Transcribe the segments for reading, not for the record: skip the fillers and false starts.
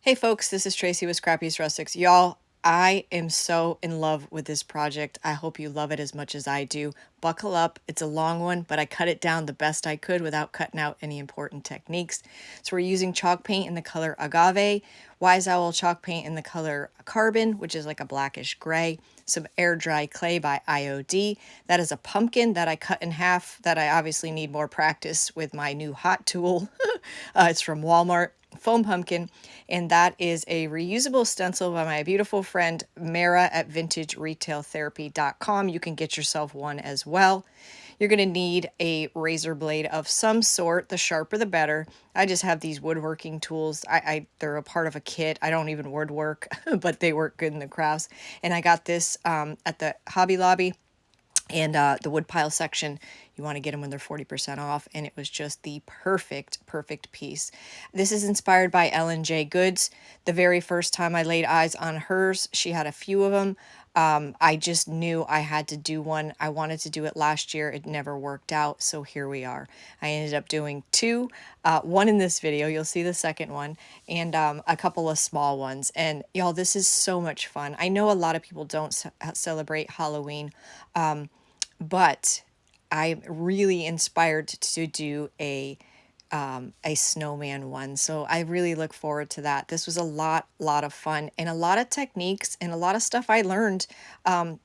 Hey folks, this is Tracy with Scrappy's Rustics. Y'all, I am so in love with this project. I hope you love it as much as I do. Buckle up. It's a long one, but I cut it down the best I could without cutting out any important techniques. So we're using chalk paint in the color Agave, Wise Owl chalk paint in the color Carbon, which is like a blackish gray, some air dry clay by IOD. That is a pumpkin that I cut in half that I obviously need more practice with my new hot tool. It's from Walmart. Foam pumpkin, and that is a reusable stencil by my beautiful friend Mara at vintageretailtherapy.com. You can get yourself one as well. You're going to need a razor blade of some sort. The sharper the better. I just have these woodworking tools. They're a part of a kit. I don't even woodwork, but they work good in the crafts. And I got this at the Hobby Lobby. And the woodpile section, you want to get them when they're 40% off. And it was just the perfect piece. This is inspired by Ellen J. Goods. The very first time I laid eyes on hers, she had a few of them. I just knew I had to do one. I wanted to do it last year. It never worked out. So here we are. I ended up doing two, one in this video. You'll see the second one, and a couple of small ones. And y'all, this is so much fun. I know a lot of people don't celebrate Halloween. But I'm really inspired to do a snowman one. So I really look forward to that. This was a lot of fun and a lot of techniques and a lot of stuff I learned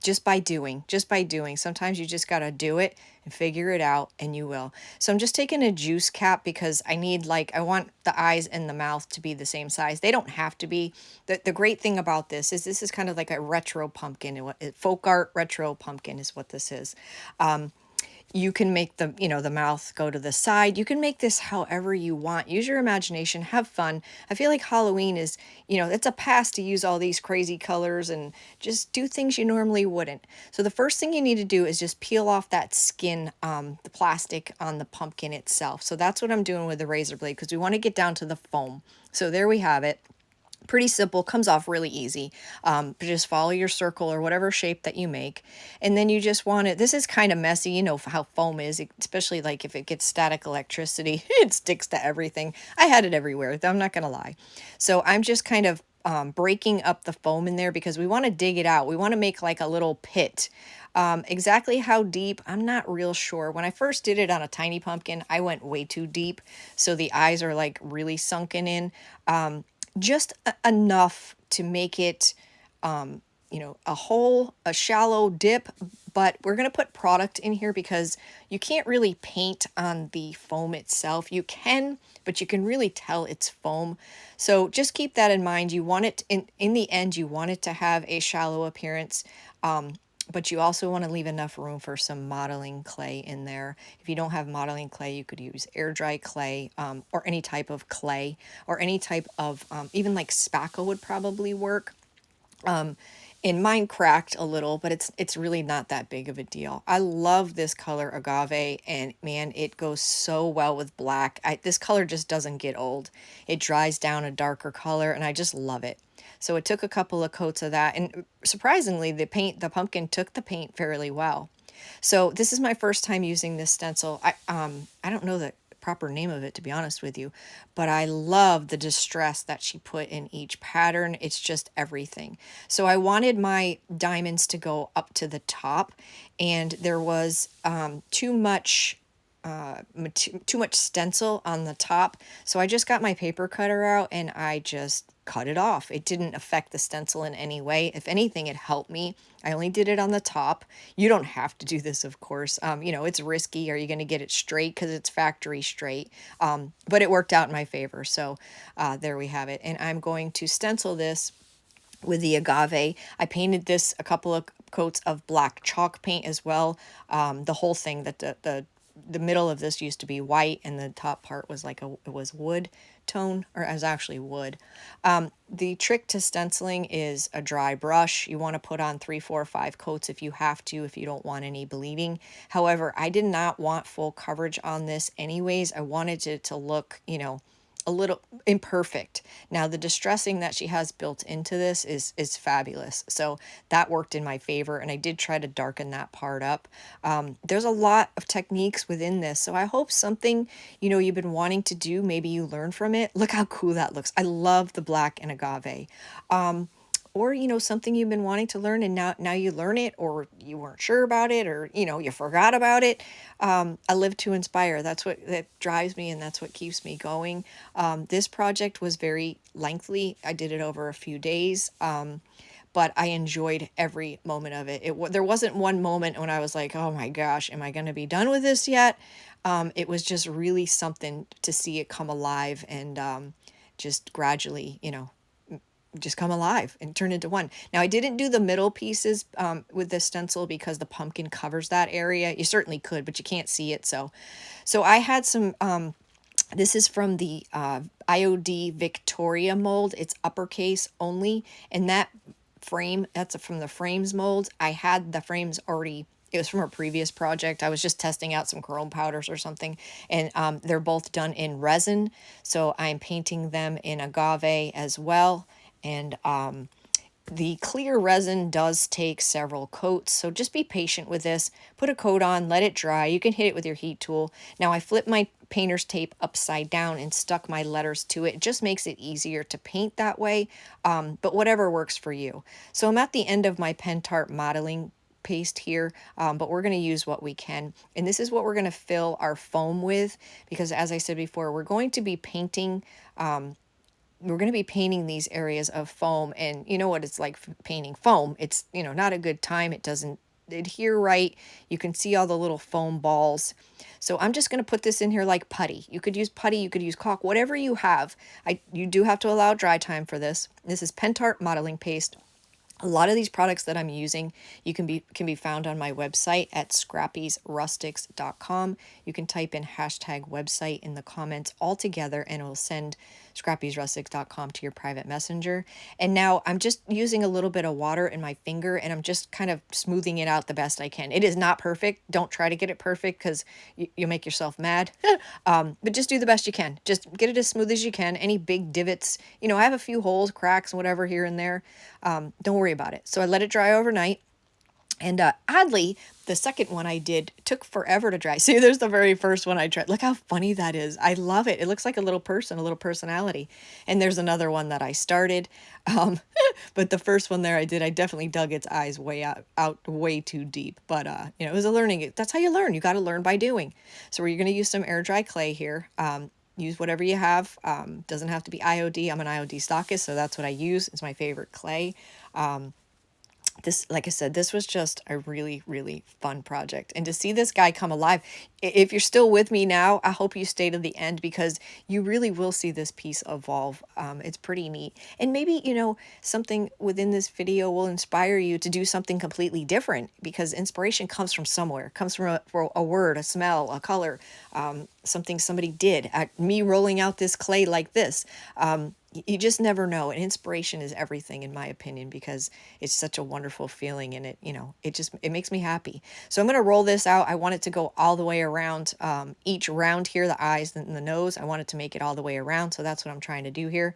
just by doing. Sometimes you just got to do it and figure it out, and you will. So I'm just taking a juice cap because I need, like, I want the eyes and the mouth to be the same size. They don't have to be. The great thing about this is kind of like a retro pumpkin. Folk art retro pumpkin is what this is. You can make the mouth go to the side. You can make this however you want. Use your imagination, have fun. I feel like Halloween is, it's a pass to use all these crazy colors and just do things you normally wouldn't. So the first thing you need to do is just peel off that skin, the plastic on the pumpkin itself. So that's what I'm doing with the razor blade, because we want to get down to the foam. So there we have it. Pretty simple, comes off really easy. But just follow your circle or whatever shape that you make. And then you just want it, this is kind of messy, you know how foam is, especially like if it gets static electricity, it sticks to everything. I had it everywhere, I'm not gonna lie. So I'm just kind of breaking up the foam in there because we want to dig it out. We want to make like a little pit. Exactly how deep, I'm not real sure. When I first did it on a tiny pumpkin, I went way too deep. So the eyes are like really sunken in. Just enough to make it, a shallow dip, but we're going to put product in here because you can't really paint on the foam itself. You can, but you can really tell it's foam. So just keep that in mind. You want it, in the end, you want it to have a shallow appearance. But you also want to leave enough room for some modeling clay in there. If you don't have modeling clay, you could use air dry clay, or any type of clay, or any type of, even like spackle would probably work. And mine cracked a little, but it's really not that big of a deal. I love this color Agave, and man, it goes so well with black. This color just doesn't get old. It dries down a darker color, and I just love it. So it took a couple of coats of that, and surprisingly, the pumpkin took the paint fairly well. So this is my first time using this stencil. I don't know the proper name of it, to be honest with you, but I love the distress that she put in each pattern. It's just everything. So I wanted my diamonds to go up to the top, and there was too much stencil on the top. So I just got my paper cutter out and I just cut it off. It didn't affect the stencil in any way. If anything, it helped me. I only did it on the top. You don't have to do this, of course. It's risky. Are you going to get it straight? Because it's factory straight. But it worked out in my favor. So there we have it. And I'm going to stencil this with the Agave. I painted this a couple of coats of black chalk paint as well. The whole thing, that the middle of this used to be white, and the top part was like it was wood tone, or it was actually wood. The trick to stenciling is a dry brush. You want to put on 3, 4, 5 coats if you have to, if you don't want any bleeding. However, I did not want full coverage on this anyways. I wanted it to look, a little imperfect. Now the distressing that she has built into this is fabulous. So that worked in my favor, and I did try to darken that part up. There's a lot of techniques within this, so I hope something, you've been wanting to do, maybe you learn from it. Look how cool that looks. I love the black and agave. Or something you've been wanting to learn, and now you learn it, or you weren't sure about it, or you forgot about it. I live to inspire. That's what that drives me, and that's what keeps me going. This project was very lengthy. I did it over a few days, but I enjoyed every moment of it. There wasn't one moment when I was like, oh my gosh, am I going to be done with this yet? It was just really something to see it come alive, and just gradually, just come alive and turn into one. Now, I didn't do the middle pieces with the stencil because the pumpkin covers that area. You certainly could, but you can't see it. So I had some, this is from the IOD Victoria mold. It's uppercase only. And that frame, that's from the frames mold. I had the frames already. It was from a previous project. I was just testing out some chrome powders or something, and they're both done in resin. So I'm painting them in agave as well. And the clear resin does take several coats, so just be patient with this. Put a coat on, let it dry. You can hit it with your heat tool. Now I flipped my painter's tape upside down and stuck my letters to it. It just makes it easier to paint that way, but whatever works for you. So I'm at the end of my pen tart modeling paste here, but we're going to use what we can, and this is what we're going to fill our foam with, because as I said before, we're going to be painting these areas of foam, and you know what it's like painting foam. It's, not a good time. It doesn't adhere right. You can see all the little foam balls. So I'm just going to put this in here like putty. You could use putty, you could use caulk, whatever you have. You do have to allow dry time for this. This is Pen Tart modeling paste. A lot of these products that I'm using can be found on my website at scrappysrustics.com. You can type in hashtag website in the comments all together, and it will send scrappysrustics.com to your private messenger. And now I'm just using a little bit of water in my finger, and I'm just kind of smoothing it out the best I can. It is not perfect. Don't try to get it perfect, because you'll make yourself mad. But just do the best you can. Just get it as smooth as you can. Any big divots, I have a few holes, cracks, whatever here and there. Don't worry about it. So I let it dry overnight. And oddly, the second one I did took forever to dry. See, there's the very first one I tried. Look how funny that is. I love it. It looks like a little person, a little personality. And there's another one that I started. But the first one there I definitely dug its eyes way out way too deep. But, it was a learning. That's how you learn. You got to learn by doing. So we're going to use some air dry clay here. Use whatever you have. Doesn't have to be IOD. I'm an IOD stockist, so that's what I use. It's my favorite clay. This, like I said, this was just a really, really fun project. And to see this guy come alive, if you're still with me now, I hope you stay to the end, because you really will see this piece evolve. It's pretty neat. And maybe, something within this video will inspire you to do something completely different, because inspiration comes from somewhere. It comes from a word, a smell, a color, something somebody did. Me rolling out this clay like this. You just never know. And inspiration is everything, in my opinion, because it's such a wonderful feeling, and it makes me happy. So I'm going to roll this out. I want it to go all the way around each round here, the eyes and the nose. I want it to make it all the way around. So that's what I'm trying to do here.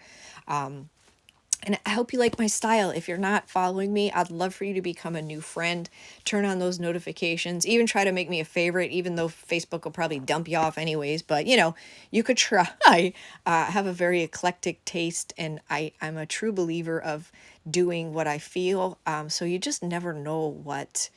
And I hope you like my style. If you're not following me, I'd love for you to become a new friend. Turn on those notifications. Even try to make me a favorite, even though Facebook will probably dump you off anyways. But, you could try. I have a very eclectic taste, and I'm a true believer of doing what I feel. So you just never know what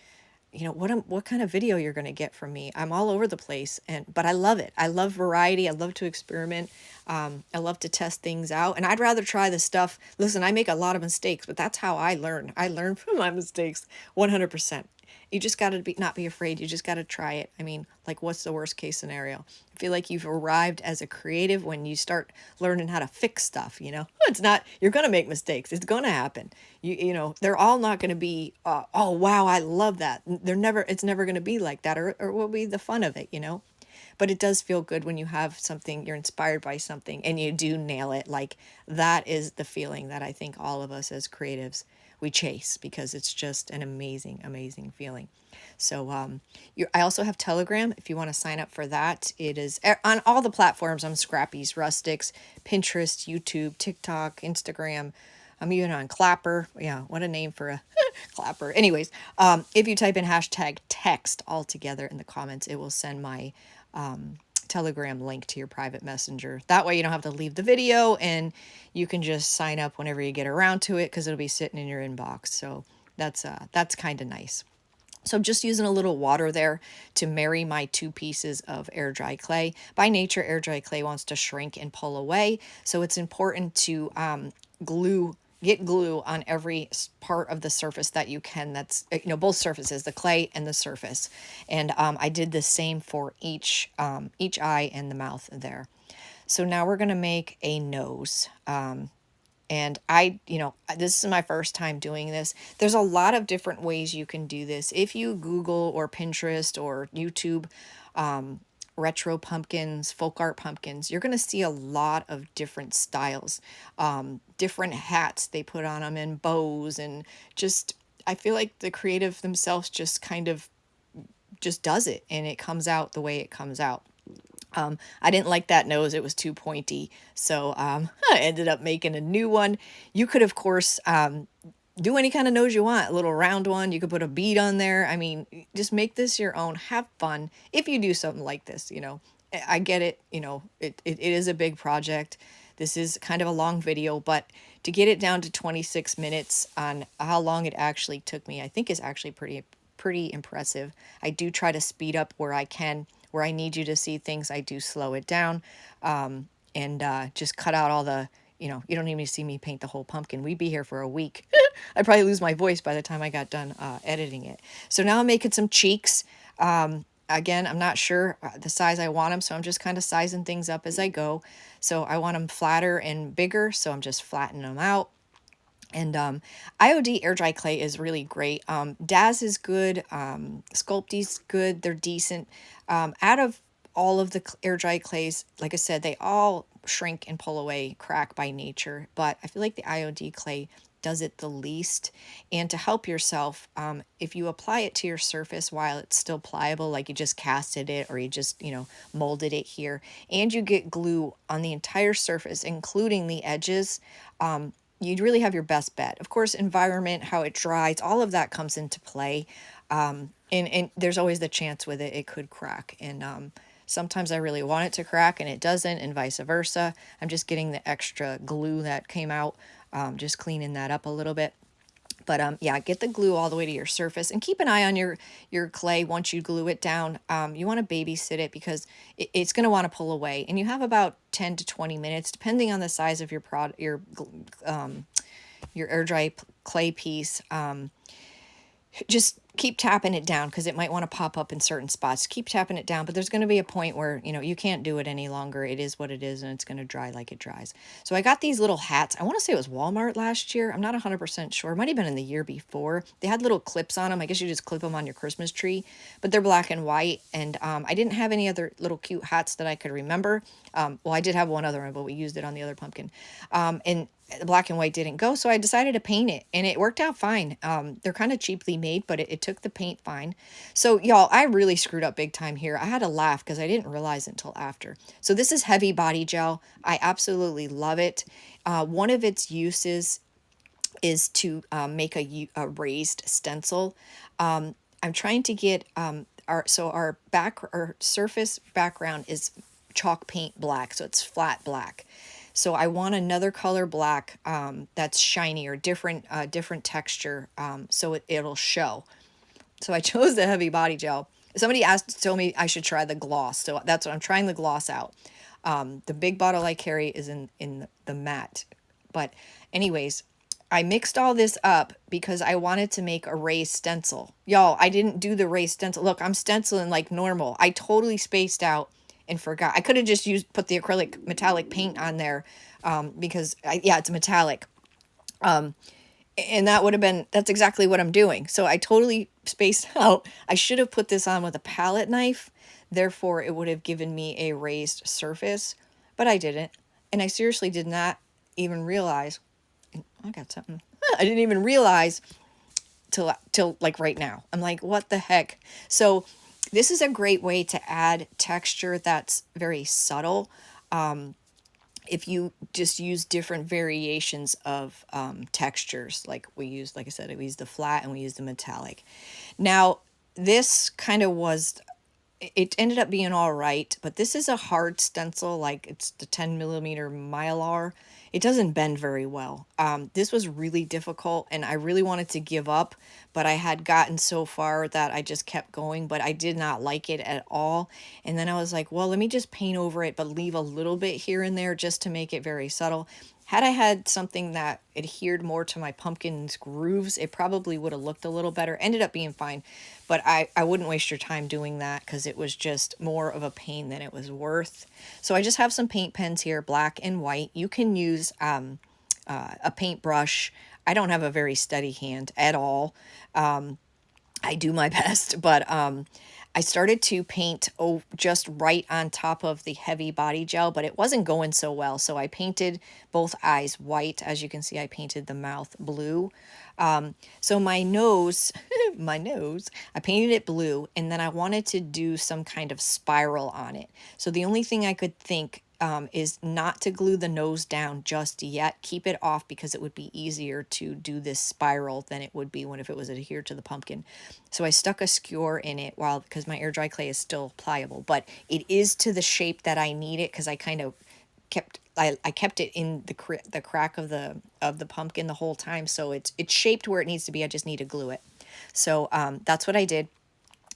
kind of video you're going to get from me. I'm all over the place, but I love it. I love variety. I love to experiment. I love to test things out, and I'd rather try the stuff. Listen, I make a lot of mistakes, but that's how I learn. I learn from my mistakes 100%. You just got to not be afraid. You just got to try it. I mean, like, what's the worst case scenario? I feel like you've arrived as a creative when you start learning how to fix stuff, It's not, you're going to make mistakes. It's going to happen. They're all not going to be, oh, wow, I love that. It's never going to be like that, or what will be the fun of it, But it does feel good when you have something, you're inspired by something and you do nail it. Like that is the feeling that I think all of us as creatives, we chase, because it's just an amazing, amazing feeling. So I also have Telegram if you want to sign up for that. It is on all the platforms. I'm Scrappy's, Rustics, Pinterest, YouTube, TikTok, Instagram. I'm even on Clapper. Yeah, what a name for a Clapper. Anyways, if you type in hashtag text all together in the comments, it will send my Telegram link to your private messenger. That way you don't have to leave the video and you can just sign up whenever you get around to it, because it'll be sitting in your inbox. So that's kind of nice. So I'm just using a little water there to marry my two pieces of air dry clay. By nature, air dry clay wants to shrink and pull away. So it's important to get glue on every part of the surface that you can. That's, both surfaces, the clay and the surface. And I did the same for each eye and the mouth there. So now we're going to make a nose. And this is my first time doing this. There's a lot of different ways you can do this. If you Google or Pinterest or YouTube, retro pumpkins, folk art pumpkins, you're going to see a lot of different styles, different hats they put on them, and bows, and just, I feel like the creative themselves just kind of just does it, and it comes out the way it comes out. I didn't like that nose. It was too pointy. So I ended up making a new one. You could, of course, do any kind of nose you want. A little round one. You could put a bead on there. I mean, just make this your own. Have fun. If you do something like this, I get it. It is a big project. This is kind of a long video, but to get it down to 26 minutes on how long it actually took me, I think is actually pretty impressive. I do try to speed up where I can. Where I need you to see things, I do slow it down, and just cut out all the, you don't even see me paint the whole pumpkin. We'd be here for a week. I'd probably lose my voice by the time I got done editing it. So now I'm making some cheeks. Again, I'm not sure the size I want them, so I'm just kind of sizing things up as I go. So I want them flatter and bigger, so I'm just flattening them out. And IOD air dry clay is really great. Daz is good. Sculpty's good. They're decent. Out of all of the air dry clays, like I said, they all shrink and pull away, crack by nature. But I feel like the IOD clay does it the least. And to help yourself, if you apply it to your surface while it's still pliable, like you just casted it or you just, molded it here, and you get glue on the entire surface, including the edges, you'd really have your best bet. Of course, environment, how it dries, all of that comes into play. And there's always the chance with it could crack. And sometimes I really want it to crack and it doesn't, and vice versa. I'm just getting the extra glue that came out, just cleaning that up a little bit. But yeah, get the glue all the way to your surface, and keep an eye on your clay um, you glue it down. You want to babysit it because it's going to want to pull away. And you have about 10 to 20 minutes, depending on the size of your air dry clay piece. Just keep tapping it down because it might want to pop up in certain spots. Keep tapping it down, but there's going to be a point where, you can't do it any longer. It is what it is, and it's going to dry like it dries. So I got these little hats. I want to say it was Walmart last year. I'm not 100% sure. It might have been in the year before. They had little clips on them. I guess you just clip them on your Christmas tree, but they're black and white. And I didn't have any other little cute hats that I could remember. Well, I did have one other one, but we used it on the other pumpkin. And the black and white didn't go, so I decided to paint it, and it worked out fine. They're kind of cheaply made, but it took the paint fine. So y'all, I really screwed up big time here. I had to laugh because I didn't realize it until after. So this is heavy body gel. I absolutely love it. One of its uses is to make a raised stencil. I'm trying to get our surface background is chalk paint black, so it's flat black. So I want another color black that's shiny or different texture, so it'll show. So I chose the heavy body gel. Somebody told me I should try the gloss, so that's what I'm trying, the gloss out. The big bottle I carry is in the matte. But anyways, I mixed all this up because I wanted to make a raised stencil. Y'all, I didn't do the raised stencil. Look, I'm stenciling like normal. I totally spaced out and forgot. I could have just put the acrylic metallic paint on there because, it's metallic. And that's exactly what I'm doing. So I totally spaced out. I should have put this on with a palette knife. Therefore, it would have given me a raised surface, but I didn't. And I seriously did not even realize, I got something. I didn't even realize till like right now. I'm like, what the heck? So this is a great way to add texture that's very subtle. If you just use different variations of textures, like we use, like I said, we use the flat and we use the metallic. Now, this kind of was, it ended up being all right, but this is a hard stencil, like it's the 10 millimeter Mylar. It doesn't bend very well. This was really difficult and I really wanted to give up, but I had gotten so far that I just kept going, but I did not like it at all. And then I was like, well, let me just paint over it, but leave a little bit here and there just to make it very subtle. Had I had something that adhered more to my pumpkin's grooves, it probably would have looked a little better. Ended up being fine, but I wouldn't waste your time doing that because it was just more of a pain than it was worth. So I just have some paint pens here, black and white. You can use a paintbrush. I don't have a very steady hand at all. I do my best, but I started to paint just right on top of the heavy body gel, but it wasn't going so well. So I painted both eyes white. As you can see, I painted the mouth blue. So my nose, my nose, I painted it blue, and then I wanted to do some kind of spiral on it. So the only thing I could think is not to glue the nose down just yet. Keep it off because it would be easier to do this spiral than it would be when if it was adhered to the pumpkin. So I stuck a skewer in it because my air dry clay is still pliable, but it is to the shape that I need it because I kind of I kept it in the crack of the pumpkin the whole time, so it's shaped where it needs to be. I just need to glue it. So that's what I did.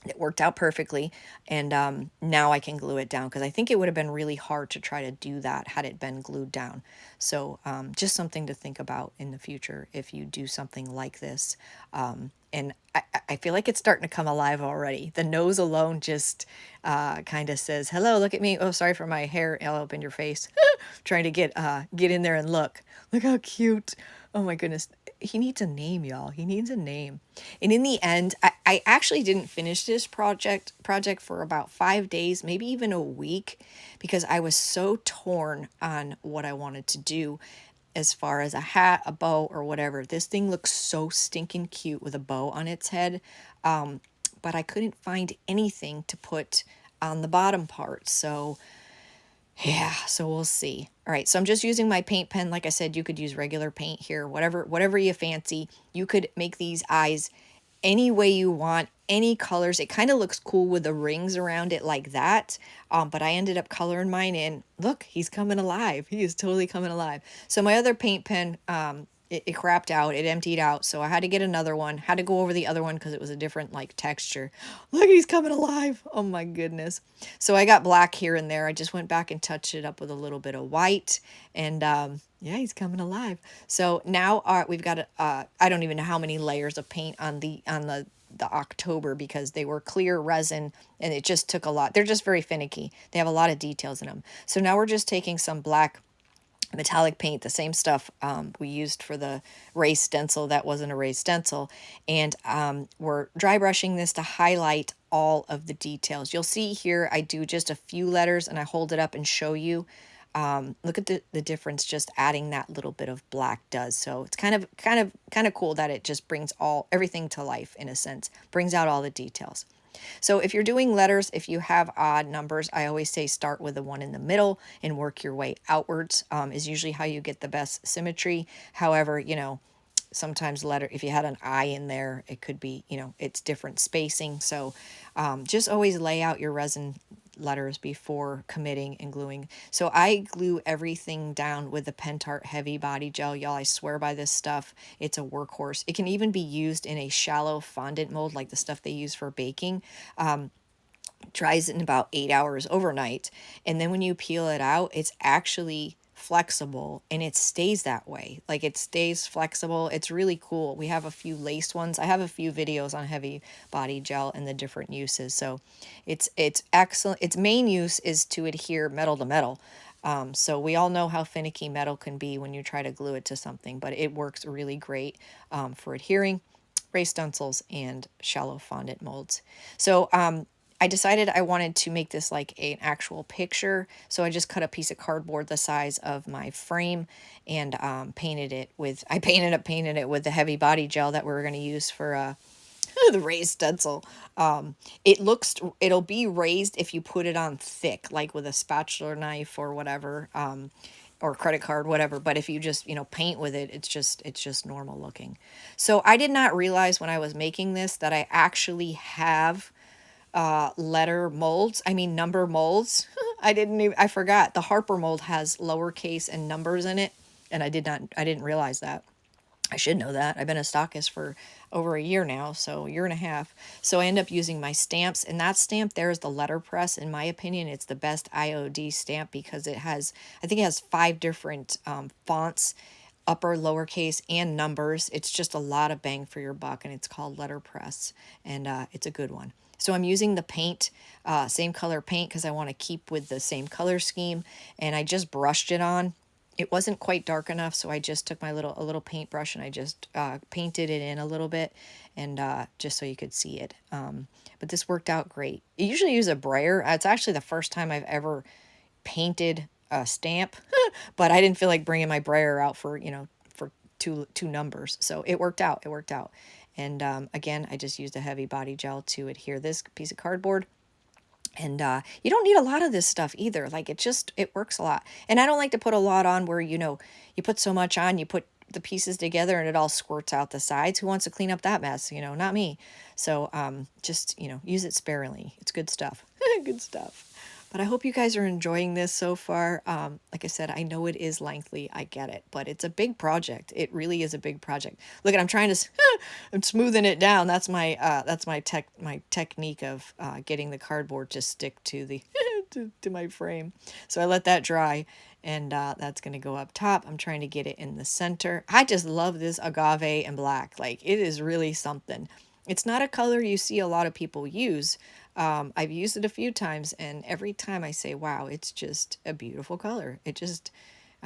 It worked out perfectly, and now I can glue it down because I think it would have been really hard to try to do that had it been glued down. So just something to think about in the future if you do something like this. And I feel like it's starting to come alive already. The nose alone just kind of says, hello, look at me. Oh, sorry for my hair all up in your face. Trying to get in there and look. Look how cute. Oh my goodness. He needs a name, y'all. He needs a name. And in the end, I actually didn't finish this project for about 5 days, maybe even a week, because I was so torn on what I wanted to do as far as a hat, a bow, or whatever. This thing looks so stinking cute with a bow on its head, but I couldn't find anything to put on the bottom part. So yeah, so we'll see. All right, so I'm just using my paint pen. Like I said, you could use regular paint here, whatever you fancy. You could make these eyes any way you want, any colors. It kind of looks cool with the rings around it like that. But I ended up coloring mine in. Look, he's coming alive. He is totally coming alive. So my other paint pen, it crapped out, it emptied out, so I had to get another one. Had to go over the other one because it was a different like texture. Look, he's coming alive. Oh my goodness. So I got black here and there. I just went back and touched it up with a little bit of white, and yeah, he's coming alive. So now we've got I don't even know how many layers of paint on the October because they were clear resin and it just took a lot. They're just very finicky. They have a lot of details in them. So now we're just taking some black metallic paint, the same stuff we used for the raised stencil that wasn't a raised stencil, and we're dry brushing this to highlight all of the details. You'll see here I do just a few letters and I hold it up and show you. Look at the difference just adding that little bit of black does. So it's kind of cool that it just brings everything to life in a sense, brings out all the details. So if you're doing letters, if you have odd numbers, I always say start with the one in the middle and work your way outwards, is usually how you get the best symmetry. However, sometimes if you had an I in there, it could be, it's different spacing. So just always lay out your resin letters before committing and gluing. So I glue everything down with the Pentart Heavy Body Gel. Y'all, I swear by this stuff. It's a workhorse. It can even be used in a shallow fondant mold like the stuff they use for baking. Dries in about 8 hours overnight. And then when you peel it out, it's actually flexible and it stays that way. Like it stays flexible. It's really cool. We have a few laced ones. I have a few videos on heavy body gel and the different uses. So it's excellent. Its main use is to adhere metal to metal. So we all know how finicky metal can be when you try to glue it to something, but it works really great for adhering raised stencils and shallow fondant molds. So I decided I wanted to make this like an actual picture, so I just cut a piece of cardboard the size of my frame and painted it with, I painted it with the heavy body gel that we were going to use for the raised stencil. It'll be raised if you put it on thick, like with a spatula knife or whatever, or credit card, whatever. But if you just, paint with it, it's just normal looking. So I did not realize when I was making this that I actually have letter molds. I mean, number molds. I forgot. The Harper mold has lowercase and numbers in it. And I didn't realize that. I should know that. I've been a stockist for over a year now, so a year and a half. So I end up using my stamps, and that stamp there is the letterpress. In my opinion, it's the best IOD stamp because I think it has 5 different fonts, upper, lowercase, and numbers. It's just a lot of bang for your buck, and it's called letterpress, and it's a good one. So I'm using the paint, same color paint, because I want to keep with the same color scheme, and I just brushed it on. It wasn't quite dark enough, so I just took a little paintbrush and I just painted it in a little bit, and just so you could see it. But this worked out great. I usually use a brayer. It's actually the first time I've ever painted a stamp, but I didn't feel like bringing my brayer out for for two numbers, so it worked out. It worked out. And again, I just used a heavy body gel to adhere this piece of cardboard. And you don't need a lot of this stuff either. Like it works a lot. And I don't like to put a lot on where, you put so much on, you put the pieces together and it all squirts out the sides. Who wants to clean up that mess? Not me. So just, use it sparingly. It's good stuff. Good stuff. But I hope you guys are enjoying this so far. Like I said, I know it is lengthy. I get it. But it's a big project. It really is a big project. Look, I'm trying to, I'm smoothing it down. That's my technique of getting the cardboard to stick to the to my frame. So I let that dry, and that's going to go up top. I'm trying to get it in the center. I just love this agave and black. Like, it is really something. It's not a color you see a lot of people use. I've used it a few times, and every time I say, wow, it's just a beautiful color.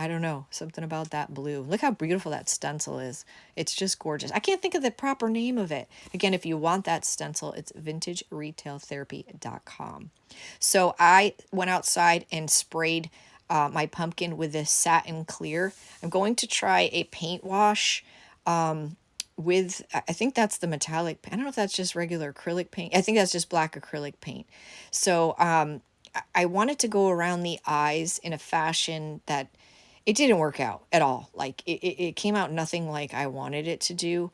I don't know, something about that blue. Look how beautiful that stencil is. It's just gorgeous. I can't think of the proper name of it. Again, if you want that stencil, it's vintageretailtherapy.com. So I went outside and sprayed my pumpkin with this satin clear. I'm going to try a paint wash with, I think that's the metallic. I don't know if that's just regular acrylic paint. I think that's just black acrylic paint. So I wanted to go around the eyes in a fashion that it didn't work out at all. Like it came out nothing like I wanted it to do.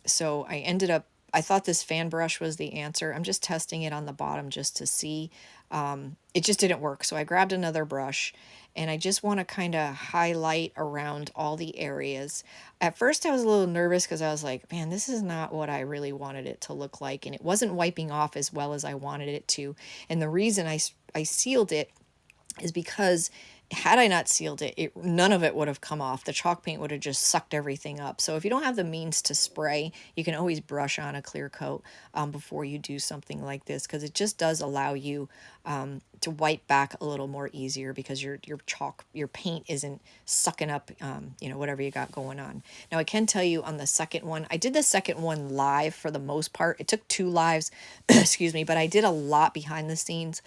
So I thought this fan brush was the answer. I'm just testing it on the bottom just to see. It just didn't work. So I grabbed another brush, and I just want to kind of highlight around all the areas. At first I was a little nervous because I was like, man, this is not what I really wanted it to look like. And it wasn't wiping off as well as I wanted it to. And the reason I sealed it is because had I not sealed it, none of it would have come off. The chalk paint would have just sucked everything up. So if you don't have the means to spray, you can always brush on a clear coat before you do something like this, because it just does allow you to wipe back a little more easier, because your paint isn't sucking up whatever you got going on. Now I can tell you on the second one, I did the second one live for the most part. It took 2 lives, excuse me, but I did a lot behind the scenes.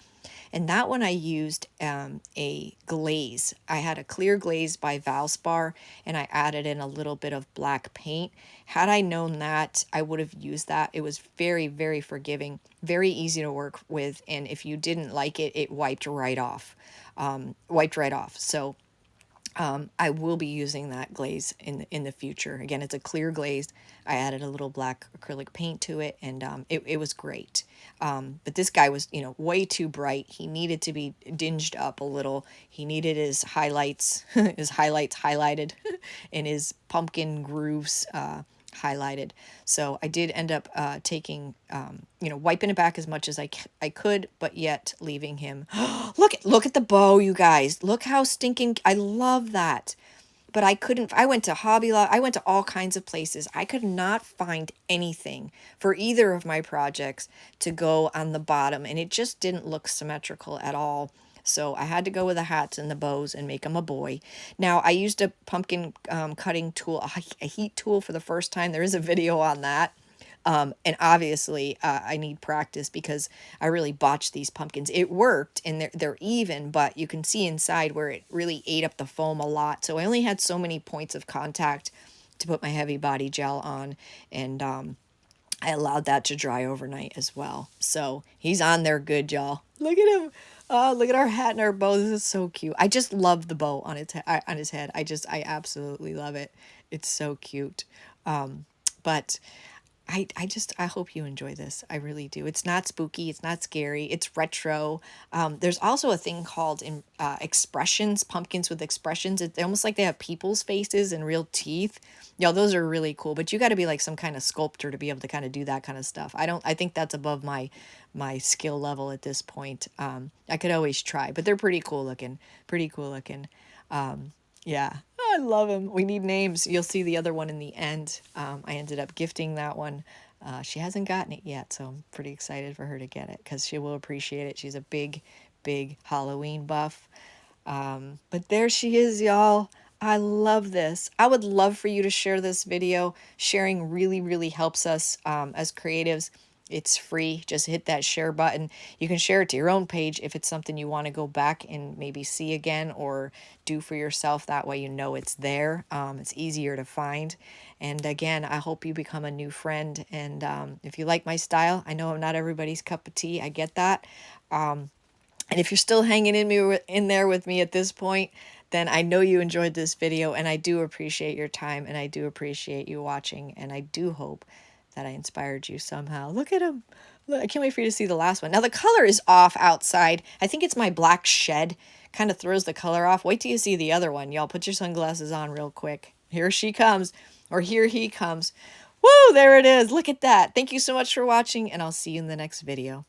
And that one I used a glaze. I had a clear glaze by Valspar, and I added in a little bit of black paint. Had I known that, I would have used that. It was very, very forgiving, very easy to work with, and if you didn't like it, it wiped right off. So I will be using that glaze in the future. Again, it's a clear glaze. I added a little black acrylic paint to it, and it was great. But this guy was, way too bright. He needed to be dinged up a little. He needed his highlights, highlighted, and his pumpkin grooves highlighted. So I did end up wiping it back as much as I could, but yet leaving him. Look at the bow, you guys. Look how stinking, I love that. But I went to Hobby Lobby, I went to all kinds of places. I could not find anything for either of my projects to go on the bottom, and it just didn't look symmetrical at all. So I had to go with the hats and the bows and make him a boy. Now, I used a pumpkin cutting tool, a heat tool for the first time. There is a video on that. And obviously, I need practice because I really botched these pumpkins. It worked and they're even, but you can see inside where it really ate up the foam a lot. So I only had so many points of contact to put my heavy body gel on. And I allowed that to dry overnight as well. So he's on there good, y'all. Look at him. Look at our hat and our bow. This is so cute. I just love the bow on on his head. I absolutely love it. It's so cute. But I hope you enjoy this. I really do. It's not spooky. It's not scary. It's retro. There's also a thing called expressions, pumpkins with expressions. It's almost like they have people's faces and real teeth. Yo, those are really cool. But you got to be like some kind of sculptor to be able to kind of do that kind of stuff. I think that's above my skill level at this point. I could always try, but they're pretty cool looking. Pretty cool looking. Yeah, I love him. We need names. You'll see the other one in the end. I ended up gifting that one. She hasn't gotten it yet, so I'm pretty excited for her to get it because she will appreciate it. She's a big, big Halloween buff. But there she is, y'all. I love this. I would love for you to share this video. Sharing really, really helps us as creatives. It's free. Just hit that share button. You can share it to your own page if it's something you want to go back and maybe see again or do for yourself. That way you know it's there. It's easier to find. And again, I hope you become a new friend. And if you like my style, I know I'm not everybody's cup of tea. I get that. And if you're still hanging in there with me at this point, then I know you enjoyed this video, and I do appreciate your time, and I do appreciate you watching, and I do hope that I inspired you somehow. Look at him. Look, I can't wait for you to see the last one. Now, the color is off outside. I think it's my black shed. Kind of throws the color off. Wait till you see the other one. Y'all put your sunglasses on real quick. Here she comes, or here he comes. Woo, there it is. Look at that. Thank you so much for watching, and I'll see you in the next video.